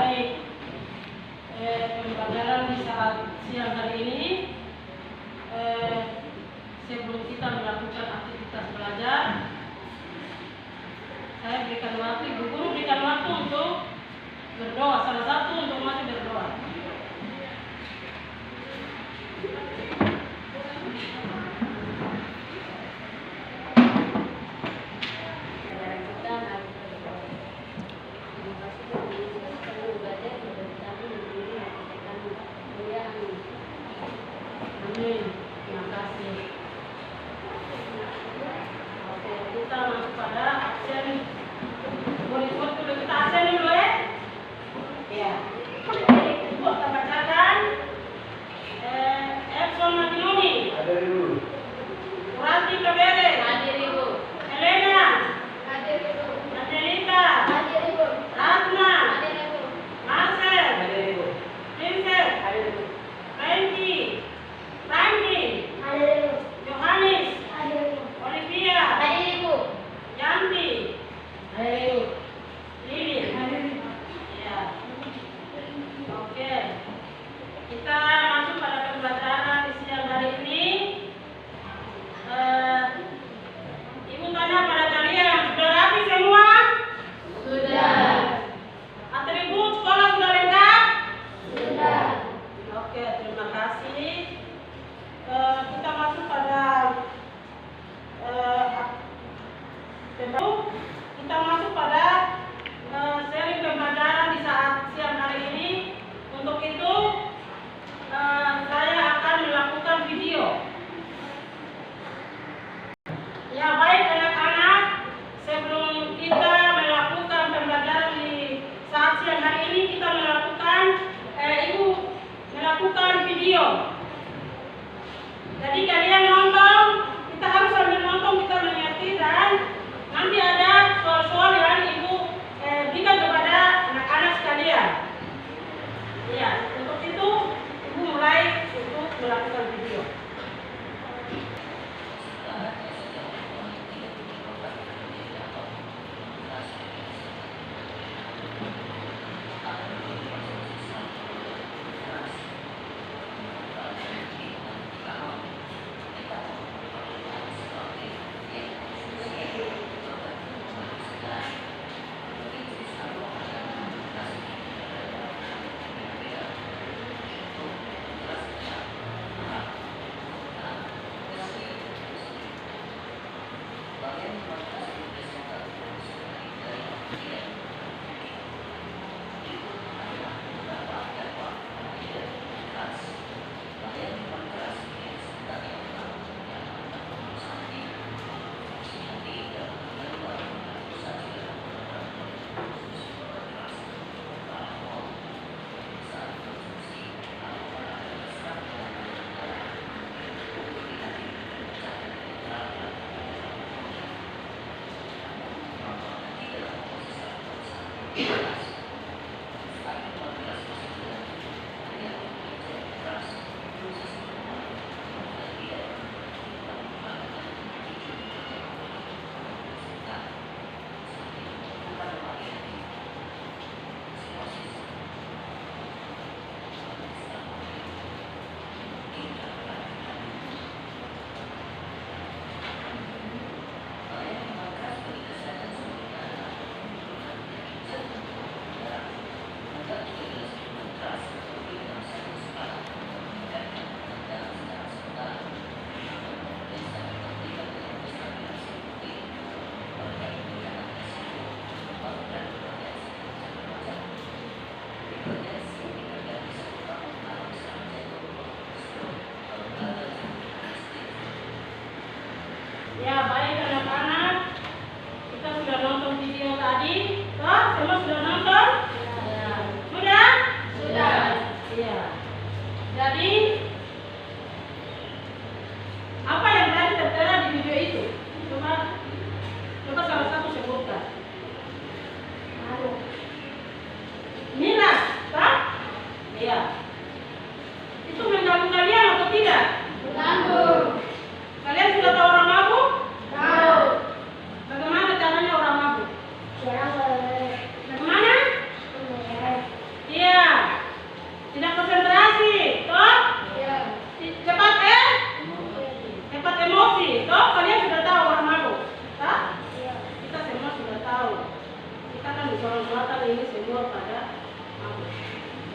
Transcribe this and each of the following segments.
mulai pembelajaran di saat siang hari ini. Sebelum kita melakukan aktivitas belajar, saya berikan waktu, Ibu Guru berikan waktu untuk berdoa. Salah satu untuk mati berdoa. Amin. Terima kasih. Oke, kita masuk pada absen. Boleh dulu kita absen dulu ya. Ya. Jadi buat kita bacakan. Epson Matinoni. Hadir dulu. Kurati Kabere. Hadir Ibu. Helena. Hadir Ibu. Angelita. Hadir Ibu. Ratna. Hadir Ibu. Marcel. Hadir Ibu. Vincent. Hadir Ibu. Frankie. Frankie. Hadir Ibu. Yohanes. Hadir Ibu. Olivia. Hadir Ibu. Yanti. Hadir Ibu. Lili. Ya. Oke. Kita masuk pada pembelajaran di siang hari ini. Ibu tanya pada kalian, sudah rapi semua? Sudah. Atribut sekolah sudah lengkap? Sudah. Oke, terima kasih. Kita masuk pada kita masuk pada seri pembelajaran di saat siang hari ini. Untuk itu saya akan melakukan video. Ya, baik anak-anak, sebelum kita melakukan pembelajaran di saat siang hari ini, kita melakukan Ibu melakukan video. Jadi kalian nonton, kita harus sambil nonton, kita mengerti, dan nanti ada soal-soal yang Ibu berikan kepada anak-anak sekalian. Ya, untuk itu Ibu mulai untuk melakukan video.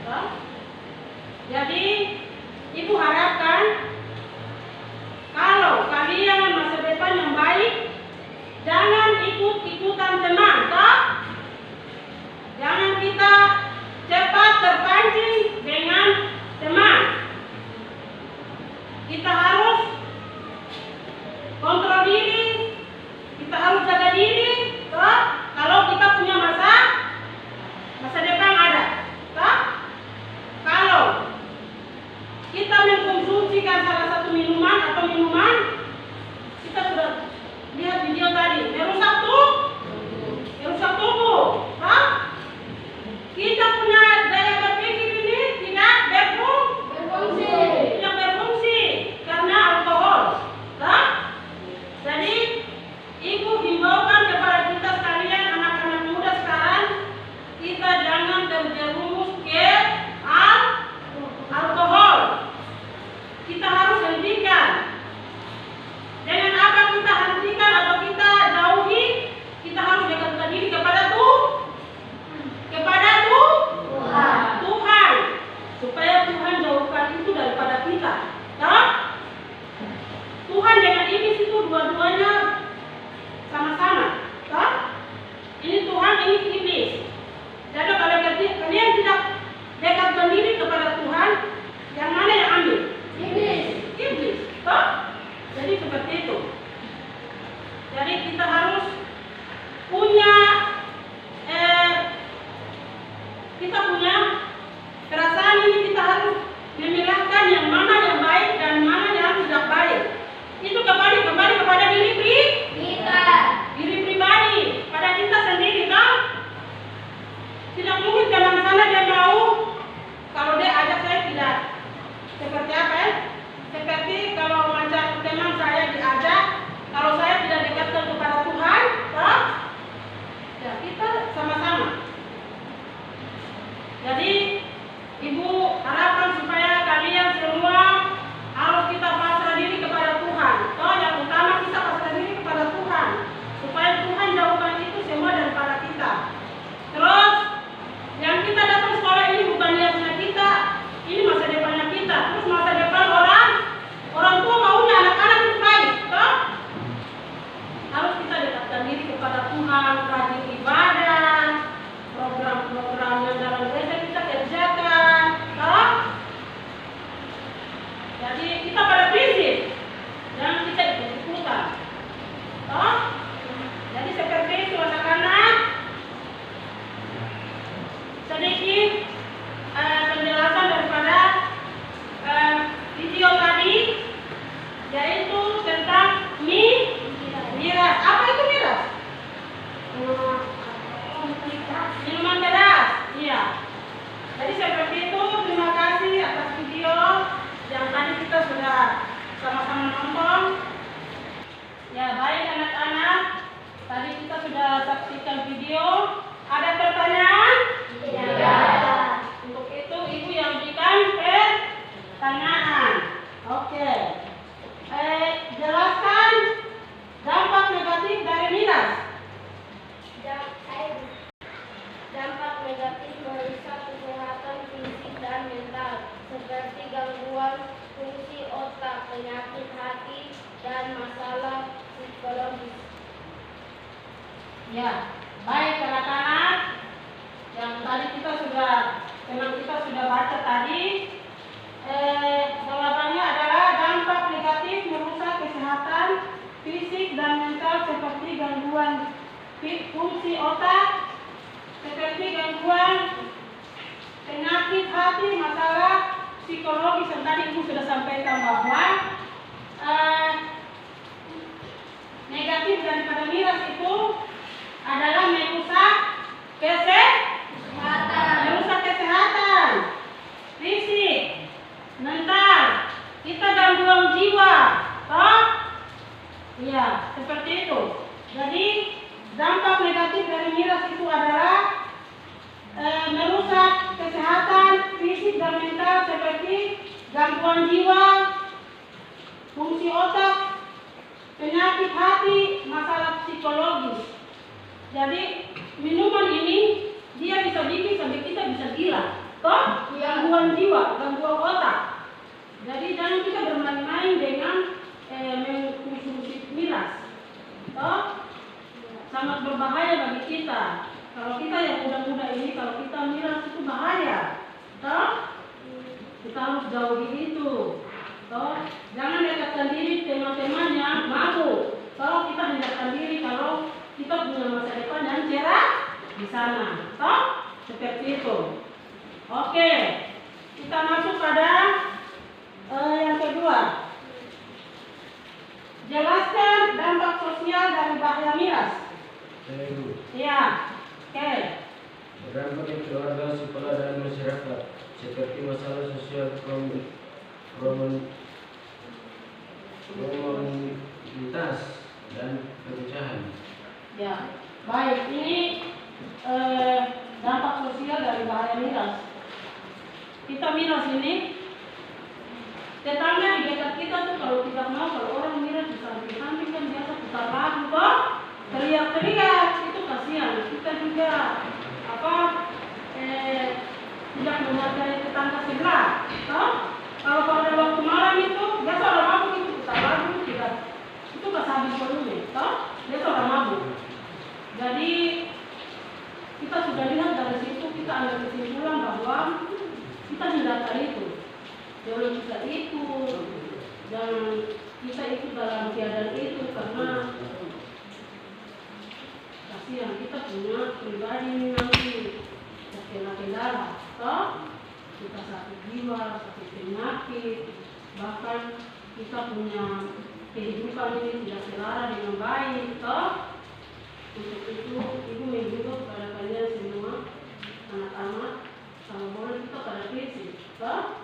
Toh? Jadi ibu harapkan kalau kalian masa depan yang baik, jangan ikut-ikutan teman, toh? Jangan kita cepat terpancing dengan teman. Kita harus kontrol diri, kita harus jaga diri, toh? Kalau kita punya masa depan ada, toh? Kalau kita mengkonsumsikan salah satu minuman, kita sudah lihat video tadi, merusak tubuh, toh? Kita punya daya berpikir ini tidak berfungsi karena alkohol, toh? Jadi ibu himbaukan kepada kita sekalian, anak-anak muda sekarang, kita jangan terjerumus ke alkohol. Kita harus hentikan. Dengan apa kita hentikan atau kita jauhi? Kita harus dekatkan diri kepada Tuhan, supaya Tuhan jauhkan itu daripada kita. Toh? Tuhan dengan iblis itu dua-duanya sama-sama. Toh? Ini Tuhan, ini iblis. Jadi kalau kalian tidak dekatkan diri kepada Tuhan, yang mana yang ambil? Iblis. Toh? Jadi seperti itu. Jadi kita harus punya perasaan ini, kita harus memilahkan yang mana yang baik dan mana yang tidak baik. Itu kembali kepada diri pribadi, pada kita sendiri, kan? Tidak mungkin teman sana dia mau, kalau dia ajak saya tidak seperti apa ya? Seperti kalau macam teman saya diajak, kalau saya tidak dekatkan kepada Tuhan, toh? Ya kita sama-sama. Jadi ibu harapkan supaya kalian semua harus kita pasrah diri kepada Tuhan. Toh yang utama kita pasrah diri kepada Tuhan, supaya Tuhan jauhkan itu semua daripada kita. Terus yang kita datang sekolah ini bukan niatnya kita, ini masa depannya kita. Terus masa depan orang tua maunya anak-anak itu baik, toh? Harus kita dekatkan diri kepada Tuhan, rajin ibadah, program-program yang dalam gereja kita kerjakan, toh? Jadi kita pada prinsip, jangan kita ikut-ikutan, toh? Jadi seperti itu anak-anak. Sedikit penjelasan daripada video tadi, yaitu tentang miras. Apa itu miras? Minuman keras. Iya. Jadi seperti itu. Terima kasih atas video yang tadi kita sudah sama-sama nonton. Ya, baik anak-anak. Tadi kita sudah saksikan video. Ada pertanyaan? Tidak. Untuk itu ibu yang berikan pertanyaan. Oke. Jelaskan dampak negatif dari miras. Dampak negatif merusak kesehatan fisik dan mental, seperti gangguan fungsi otak, penyakit hati, dan masalah psikologis. Ya, baik anak-anak. Yang tadi kita sudah baca tadi. Jawabannya adalah dampak negatif merusak kesehatan fisik dan mental, seperti gangguan fungsi otak, seperti gangguan penyakit hati, masalah psikologis. Yang tadi ibu sudah sampaikan bahwa negatif daripada miras itu adalah merusak kesehatan fisik, mental, kita gangguan jiwa, toh? Iya, seperti itu. Jadi dampak negatif dari miras itu adalah merusak kesehatan fisik dan mental, seperti gangguan jiwa, fungsi otak, penyakit hati, masalah psikologis. Jadi minuman ini dia bisa bikin sampai kita bisa gila, toh? sana. Toh? Seperti itu. Oke, kita masuk pada yang kedua. Jelaskan dampak sosial dari bahaya miras. Ya, oke. Berdampak di keluarga, sekolah, dan masyarakat, seperti masalah sosial, komunitas, dan perpecahan. Ya, baik. Ini dampak sosial dari bahaya miras. Kita miras ini, tetangga di dekat kita tuh kalau tidak mau, kalau orang miras di samping-samping kan biasa putar lagu kok, teriak-teriak, itu kasihan. Kita juga tidak menghargai tetangga sebelah. Toh? Kalau pada waktu malam itu, biasa orang mabuk itu putar lagu tidak, itu pas habis volume. Toh? Biasa orang mabuk. Jadi kita sudah lihat dari situ, kita ambil kesimpulan bahwa kita hindari itu. Jangan kita ikut, dan kita ikut dalam keadaan itu karena kasihan kita punya pribadi ini nanti terkena kendala, toh kita sakit jiwa, sakit penyakit, bahkan kita punya kehidupan ini tidak selara dengan baik, toh. Untuk itu, ibu menghimbau kepada kalian semua, anak-anak, kalau boleh kita pada prinsip, toh?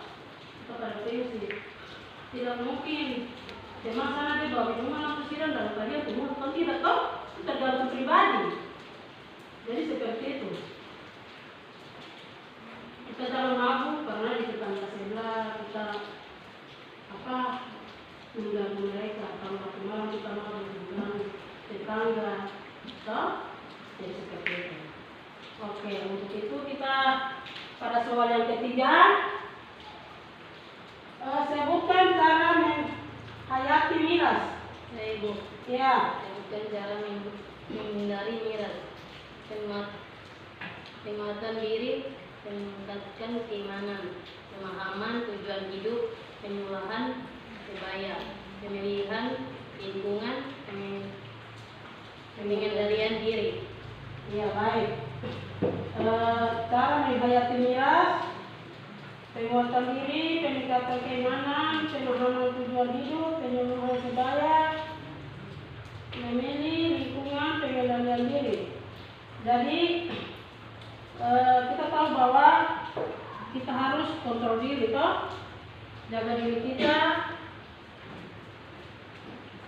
Kita pada prinsip. Tidak mungkin teman sana dia bawa minuman atau siram dalam kalian semua, kan tidak, toh? Itu tergantung pribadi. Jadi seperti itu. Kita jangan mabuk karena di tetangga sebelah kita mengganggu mereka. Kalau waktu malam kita mabuk dengan tetangga. So, jadi seperti itu. Oke, untuk itu kita pada soal yang ketiga, sebutkan cara menghayati miras. Ibu. Ya. Sebutkan cara menghindari miras. Penguatan diri, meningkatkan keimanan, pemahaman tujuan hidup, penyuluhan kebaya, pemilihan lingkungan, pengendalian diri. Ya, baik. Cara menghayati miras, penguatan diri, peningkatan keimanan, pemahaman tujuan hidup, penyuluhan kebaya, memilih lingkungan, pengendalian diri. Jadi kita tahu bahwa kita harus kontrol diri, toh, jaga diri kita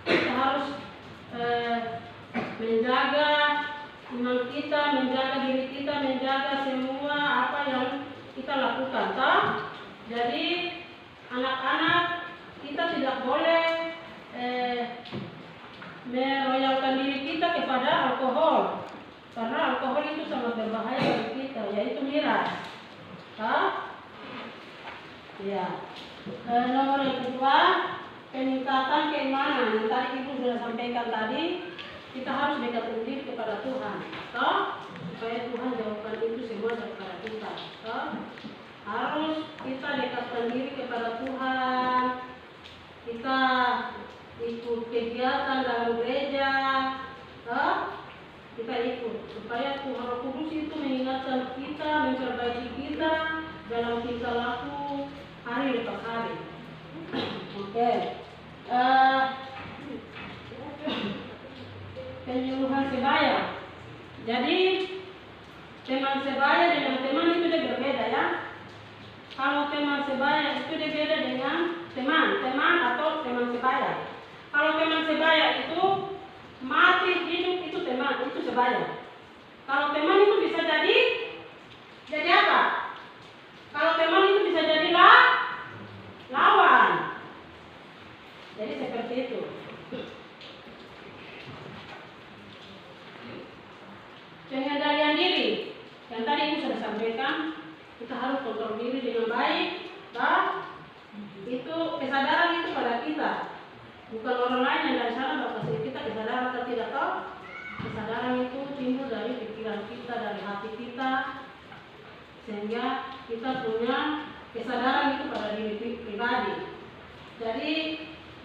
harus menjaga iman kita, menjaga diri kita, menjaga semua apa yang kita lakukan, toh. Jadi anak-anak kita tidak boleh meroyalkan diri kita kepada alkohol, karena alkohol itu sangat berbahaya bagi kita, yaitu miras, toh. Ya. Nomor yang kedua, peningkatan keimanan. Yang tadi ibu sudah sampaikan tadi, kita harus dekatkan diri kepada Tuhan, toh, supaya Tuhan jauhkan itu semua daripada kita, toh. Harus kita dekatkan diri kepada Tuhan, kita ikut kegiatan dalam gereja, toh, kita ikut supaya Tuhan Roh Kudus itu mengingatkan kita, memperbaiki kita dalam tingkah laku hari lepas hari. Oke. Penyuluhan sebaya. Jadi teman sebaya dengan teman itu dia berbeda, ya. Kalau teman sebaya itu dia beda dengan teman atau teman sebaya. Kalau teman sebaya itu mati hidup itu teman, itu sebaya. Kalau teman itu bisa jadi apa? Kalau teman itu bisa jadi lawan. Jadi seperti itu. Pengendalian diri, yang tadi ibu sudah sampaikan, kita harus kontrol diri dengan baik, bah. Itu kesadaran itu pada kita, bukan orang lain yang dari sana bakal kita kesadaran atau tidak tahu. Kesadaran itu timbul dari pikiran kita, dari hati kita, sehingga kita punya kesadaran itu pada diri pribadi. Jadi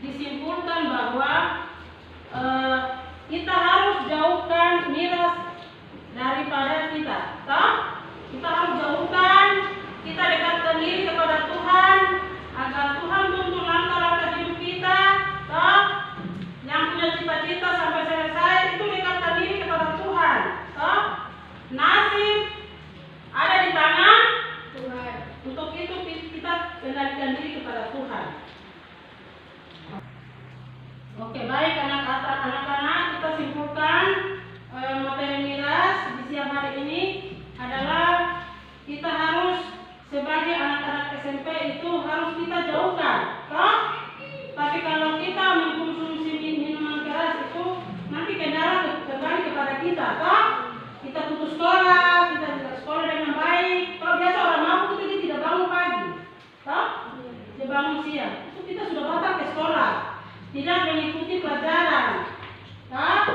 disimpulkan bahwa kita harus jauhkan miras daripada kita. Toh? Kita harus jauhkan, kita dekatkan diri kepada Tuhan agar Tuhan tuntun langkah-langkah hidup kita. Toh? Yang punya cita-cita sampai selesai itu dekatkan diri kepada Tuhan. Toh? Nasib ada di tangan Tuhan. Untuk itu kita kendalikan diri kepada Tuhan. Oke, baik anak-anak, kita simpulkan materi miras di siang hari ini adalah kita harus sebagai anak-anak SMP itu harus kita jauhkan, toh? Tapi kalau kita mengkonsumsi minuman keras itu nanti kendala kembali kepada kita, toh? Kita putus sekolah, kita tidak sekolah dengan baik. Kalau biasa orang mabuk itu dia tidak bangun pagi, toh? Dia bangun siang. Itu kita sudah batal ke sekolah, tidak mengikuti pelajaran, toh?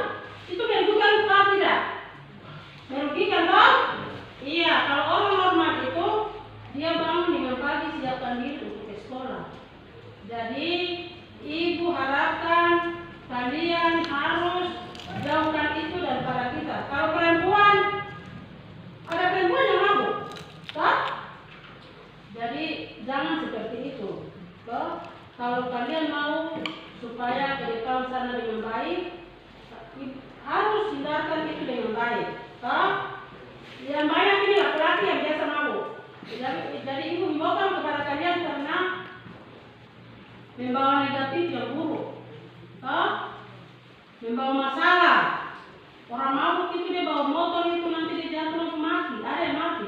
Itu merugikan bukan tidak? Merugikan toh? Iya, kalau orang normal itu dia bangun dengan pagi siapkan diri untuk ke sekolah. Jadi ibu harapkan kalian harus jauhkan itu daripada kita. Kalau perempuan, ada perempuan yang mabuk, toh? Jadi jangan seperti itu, toh? Kalau kalian mau supaya ke depan sana dengan baik, harus hindarkan itu dengan baik, toh? Yang banyak ini laki-laki yang biasa mabuk. Jadi ibu himbaukan kepada kalian karena membawa negatif yang buruk, toh? Membawa masalah. Orang mabuk itu dia bawa motor itu nanti dia jatuh langsung mati. Ada yang mati,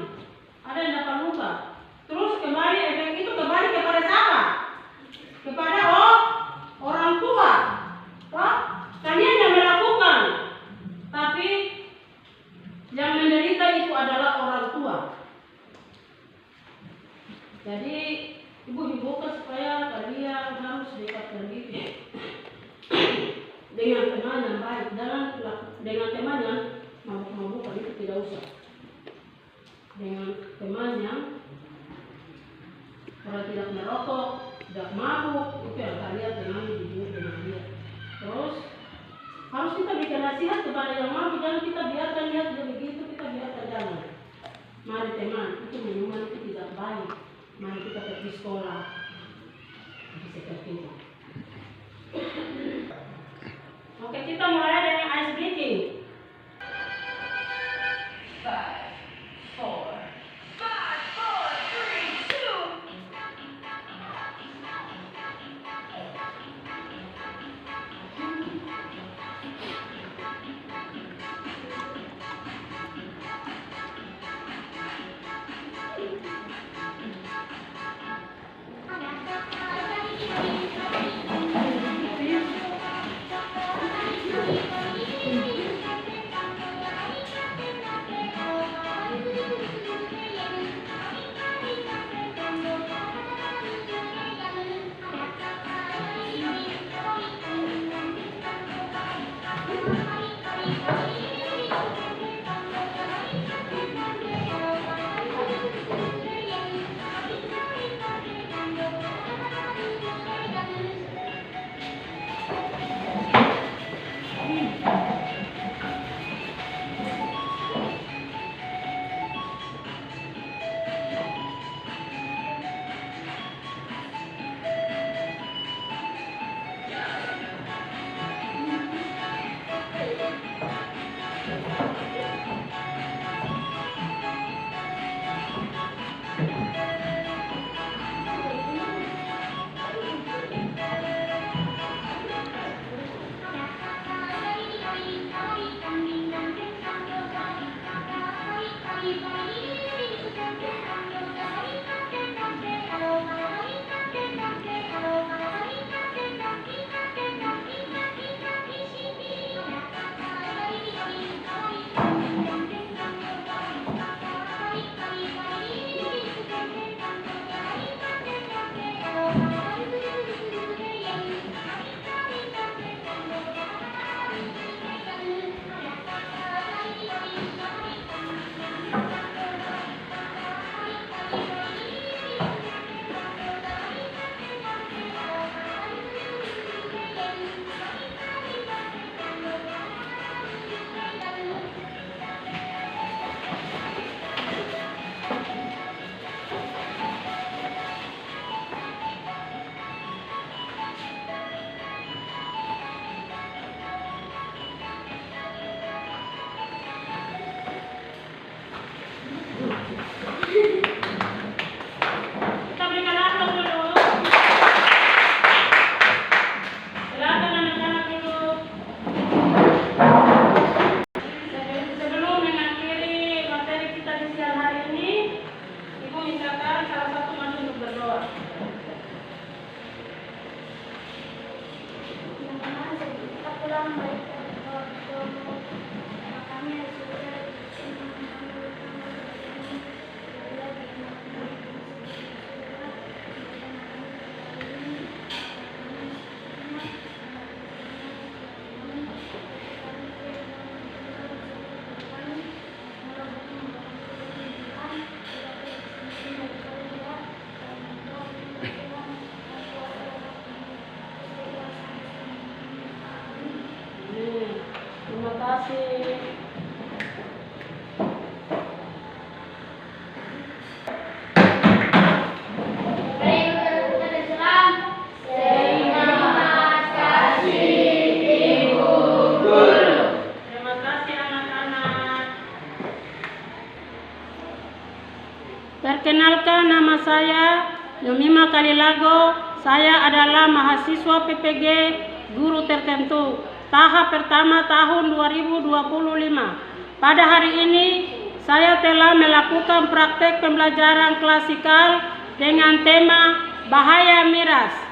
ada yang dapat luka. Terus kembali efek itu kembali kepada siapa? Kepada orang tua, toh? Kalian yang melakukan, tapi yang menderita itu adalah orang tua. Jadi ibu himbaukan supaya kalian harus dekatkan diri dengan teman yang baik, dengan teman yang mabuk-mabukan itu tidak usah. Dengan teman yang orang tidak merokok, tidak mabuk, itu yang kalian tenang hidup dengan dia. Terus harus kita bikin nasihat kepada yang mabuk, jangan kita biarkan lihat dia begitu, kita biarkan jangan. Mari teman, itu minuman itu tidak baik. Mari kita pergi sekolah. Jadi seperti itu. Oke, kita mulai dengan ice breaking. 5, 4, 3, 2. Perkenalkan, nama saya Yomima Kalilago. Saya adalah mahasiswa PPG guru tertentu tahap pertama tahun 2025. Pada hari ini saya telah melakukan praktek pembelajaran klasikal dengan tema bahaya miras.